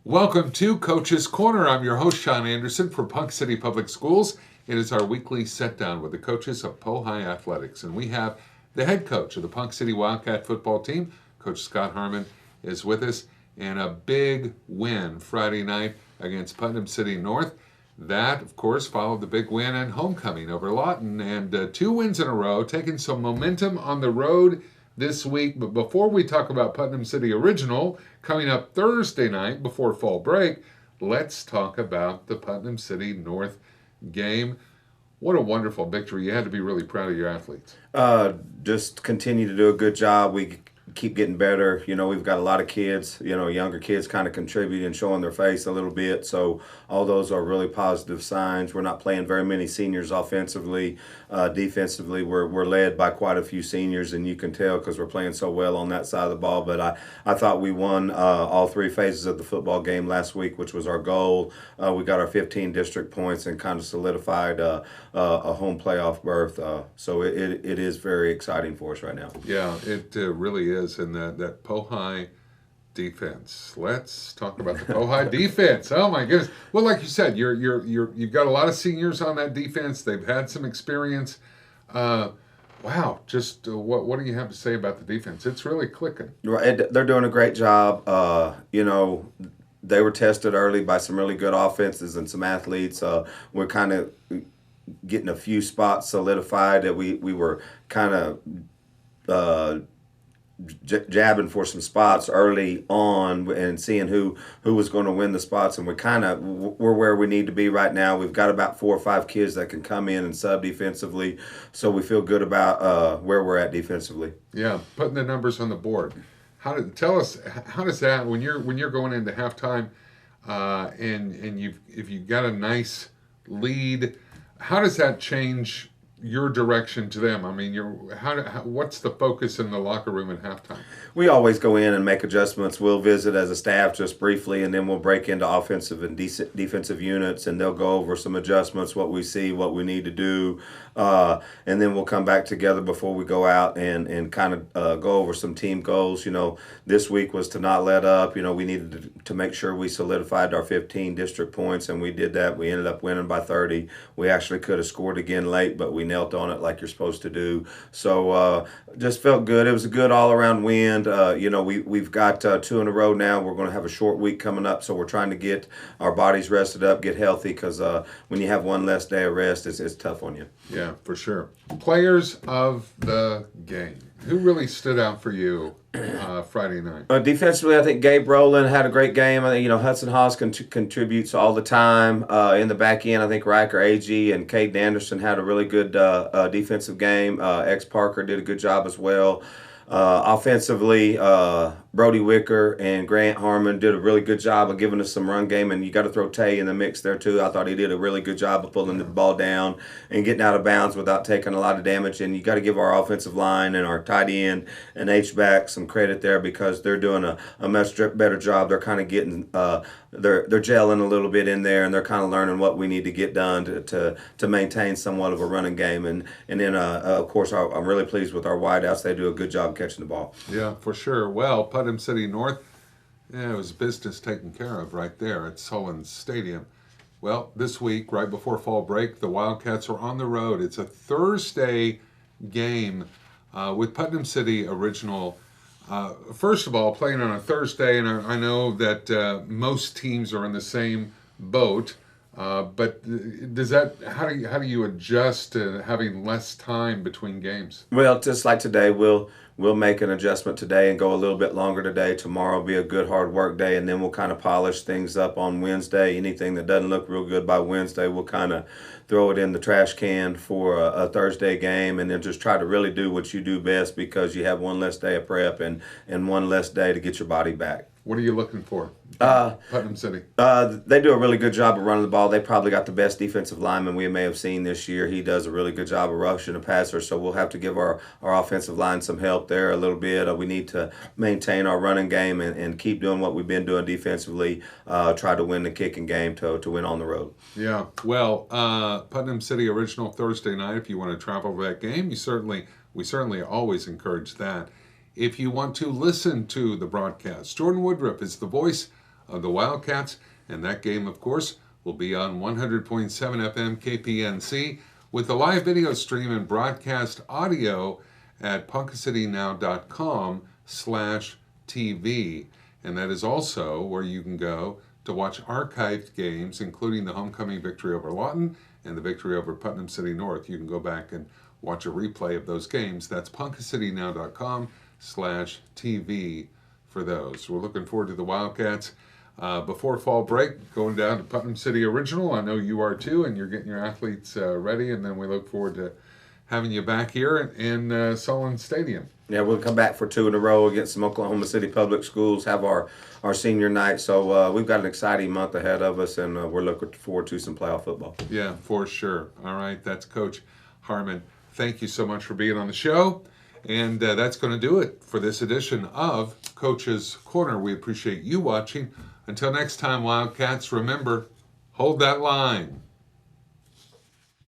Welcome to Coach's Corner. I'm your host, Sean Anderson for Ponca City Public Schools. It is our weekly set down with the coaches of High Athletics. And we have the head coach of the Ponca City Wildcat football team, Coach Scott Harmon, is with us. And a big win Friday night against Putnam City North. That, of course, followed the big win and homecoming over Lawton. And 2 wins in a row, taking some momentum on the road this week. But before we talk about Putnam City Original coming up Thursday night before fall break, let's talk about the Putnam City North game. What a wonderful victory. You had to be really proud of your athletes. Just continue to do a good job. We keep getting better. We've got a lot of kids, younger kids kind of contributing and showing their face a little bit. So all those are really positive signs. We're not playing very many seniors offensively. Defensively, we're led by quite a few seniors, and you can tell because we're playing so well on that side of the ball. But I thought we won all 3 phases of the football game last week, which was our goal. We got our 15 district points and kind of solidified a home playoff berth. So it is very exciting for us right now. Yeah, it really is. And that High defense. Let's talk about the High defense. Oh my goodness! Well, like you said, you've got a lot of seniors on that defense. They've had some experience. Wow! Just what do you have to say about the defense? It's really clicking. Right, they're doing a great job. They were tested early by some really good offenses and some athletes. We're kind of getting a few spots solidified that we were kind of jabbing for some spots early on and seeing who was going to win the spots, and we're where we need to be right now. We've got about 4 or 5 kids that can come in and sub defensively, so we feel good about where we're at defensively. Yeah, putting the numbers on the board. Tell us how does that when you're going into halftime, and if you've got a nice lead, how does that change your direction to them? I mean, what's the focus in the locker room at halftime? We always go in and make adjustments. We'll visit as a staff just briefly, and then we'll break into offensive and defensive units, and they'll go over some adjustments, what we see, what we need to do, and then we'll come back together before we go out and kind of go over some team goals. This week was to not let up. We needed to make sure we solidified our 15 district points, and we did that. We ended up winning by 30. We actually could have scored again late, but we knelt on it like you're supposed to do. So just felt good. It was a good all-around win. We've got 2 in a row now. We're going to have a short week coming up, so we're trying to get our bodies rested up, get healthy, because when you have one less day of rest, it's tough on you. Yeah, for sure. Players of the game. Who really stood out for you Friday night? Defensively, I think Gabe Rowland had a great game. I think Hudson Haas contributes all the time. In the back end, I think Riker Agee and Caden Anderson had a really good defensive game. X Parker did a good job as well. Offensively, Brody Wicker and Grant Harmon did a really good job of giving us some run game, and you got to throw Tay in the mix there too. I thought he did a really good job of pulling the ball down and getting out of bounds without taking a lot of damage. And you got to give our offensive line and our tight end and H-back some credit there because they're doing a much better job. They're kind of getting they're gelling a little bit in there, and they're kind of learning what we need to get done to maintain somewhat of a running game. And then of course I'm really pleased with our wideouts. They do a good job catching the ball. Yeah, for sure. Well, Putnam City North, it was business taken care of right there at Sullins Stadium. Well, this week, right before fall break, the Wildcats are on the road. It's a Thursday game with Putnam City Original. First of all, playing on a Thursday, and I know that most teams are in the same boat. But how do you adjust to having less time between games? Well, just like today, we'll make an adjustment today and go a little bit longer today. Tomorrow will be a good hard work day, and then we'll kind of polish things up on Wednesday. Anything that doesn't look real good by Wednesday, we'll kind of throw it in the trash can for a Thursday game, and then just try to really do what you do best because you have one less day of prep and one less day to get your body back. What are you looking for? Putnam City. They do a really good job of running the ball. They probably got the best defensive lineman we may have seen this year. He does a really good job of rushing the passer, so we'll have to give our offensive line some help there a little bit. We need to maintain our running game and keep doing what we've been doing defensively, try to win the kicking game to win on the road. Yeah, well, Putnam City Original Thursday night, if you want to travel to that game, we certainly always encourage that. If you want to listen to the broadcast, Jordan Woodruff is the voice of the Wildcats. And that game, of course, will be on 100.7 FM KPNC with the live video stream and broadcast audio at PoncaCityNow.com/TV. And that is also where you can go to watch archived games, including the homecoming victory over Lawton and the victory over Putnam City North. You can go back and watch a replay of those games. That's PoncaCityNow.com/TV for those. We're looking forward to the Wildcats. Before fall break, going down to Putnam City Original. I know you are too, and you're getting your athletes ready, and then we look forward to having you back here in Solon Stadium. Yeah, we'll come back for 2 in a row against some Oklahoma City Public Schools, have our senior night. So we've got an exciting month ahead of us, and we're looking forward to some playoff football. Yeah, for sure. All right, that's Coach Harmon. Thank you so much for being on the show. And that's going to do it for this edition of Coach's Corner. We appreciate you watching. Until next time, Wildcats, remember, hold that line.